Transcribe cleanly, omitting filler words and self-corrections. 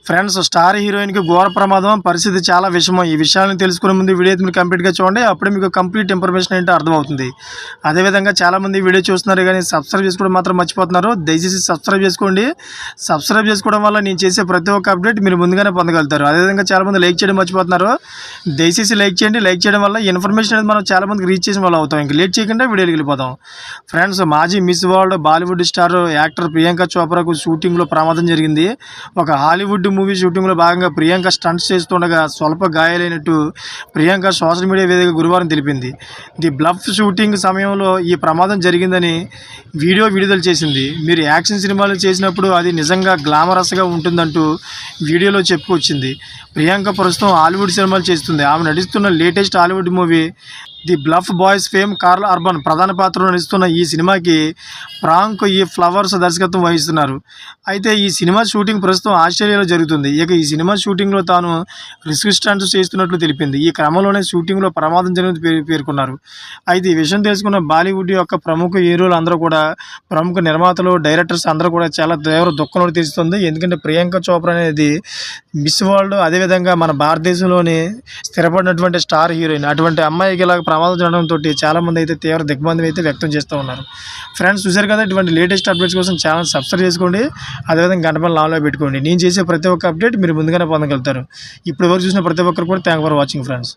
Friends, star హీరోయిన్‌కి ఘోర ప్రమాదం. పరిస్థితి చాలా విషమం. ఈ విషయాలను తెలుసుకునే ముందు వీడియో అయితే మీరు కంప్లీట్‌గా చూడండి. అప్పుడే మీకు కంప్లీట్ ఇన్ఫర్మేషన్ ఏంటో అర్థమవుతుంది. అదేవిధంగా చాలామంది వీడియో చూస్తున్నారు కానీ సబ్స్క్రైబ్ చేసుకోవడం మాత్రం మర్చిపోతున్నారు. దయచేసి సబ్స్క్రైబ్ చేసుకోండి. సబ్స్క్రైబ్ చేసుకోవడం వల్ల నేను చేసే ప్రతి ఒక్క అప్డేట్ మీరు ముందుగానే పొందగలుగుతారు. అదేవిధంగా చాలామంది లైక్ చేయడం మర్చిపోతున్నారు. దయచేసి లైక్ చేయండి. లైక్ చేయడం వల్ల ఇన్ఫర్మేషన్ అనేది మనం చాలామందికి రీచ్ చేసిన వాళ్ళు అవుతాం. ఇంక లేట్ చేయకుండా వీడియోకి వెళ్ళిపోతాం. ఫ్రెండ్స్, మాజీ miss world Bollywood star actor Priyanka చోప్రాకు షూటింగ్లో ప్రమాదం జరిగింది. ఒక హాలీవుడ్ మూవీ షూటింగ్లో భాగంగా ప్రియాంక స్టంట్స్ చేస్తుండగా స్వల్ప గాయాలైనట్టు ప్రియాంక సోషల్ మీడియా వేదికగా గురువారం తెలిపింది. ది బ్లఫ్ షూటింగ్ సమయంలో ఈ ప్రమాదం జరిగిందని వీడియో విడుదల చేసింది. మీరు యాక్షన్ సినిమాలు చేసినప్పుడు అది నిజంగా గ్లామరస్గా ఉంటుందంటూ వీడియోలో చెప్పుకొచ్చింది. ప్రియాంక ప్రస్తుతం హాలీవుడ్ సినిమాలు చేస్తుంది. ఆమె నటిస్తున్న latest Hollywood movie the Bluff Boys fame Karl Urban ప్రధాన పాత్రలో నటిస్తున్న ఈ సినిమాకి ఫ్రాంక్ ఈ ఫ్లవర్స్ దర్శకత్వం వహిస్తున్నారు. అయితే ఈ సినిమా షూటింగ్ ప్రస్తుతం ఆస్ట్రేలియాలో జరుగుతుంది. ఇక ఈ సినిమా షూటింగ్లో తాను రిస్క్ స్టంట్స్ చేస్తున్నట్లు తెలిపింది. ఈ క్రమంలోనే షూటింగ్లో ప్రమాదం జరిగినట్టు పేర్కొన్నారు. అయితే ఈ విషయం తెలుసుకున్న బాలీవుడ్ యొక్క ప్రముఖ హీరోలు అందరూ కూడా, ప్రముఖ నిర్మాతలు, డైరెక్టర్స్ అందరూ కూడా చాలా తీవ్ర దుఃఖంలో తెలుస్తుంది. ఎందుకంటే ప్రియాంక చోప్రా అనేది మిస్ వరల్డ్, అదేవిధంగా మన భారతదేశంలోని స్థిరపడినటువంటి స్టార్ హీరోయిన్. అటువంటి అమ్మాయికి ఇలా ప్రమాదం జరగడంతో చాలామంది అయితే తీవ్ర దిగ్బంధం అయితే వ్యక్తం చేస్తూ ఉన్నారు. ఫ్రెండ్స్, చూశారు కదా, ఇటువంటి లేటెస్ట్ అప్డేట్స్ కోసం ఛానల్ సబ్స్క్రైబ్ చేసుకోండి. అదేవిధంగా గంట పైన లాలో పెట్టుకోండి. నేను చేసే ప్రతి ఒక్క అప్డేట్ మీరు ముందుగానే పొందగలుగుతారు. ఇప్పటి వరకు చూసిన ప్రతి ఒక్కరు కూడా థ్యాంక్ ఫర్ వాచింగ్ ఫ్రెండ్స్.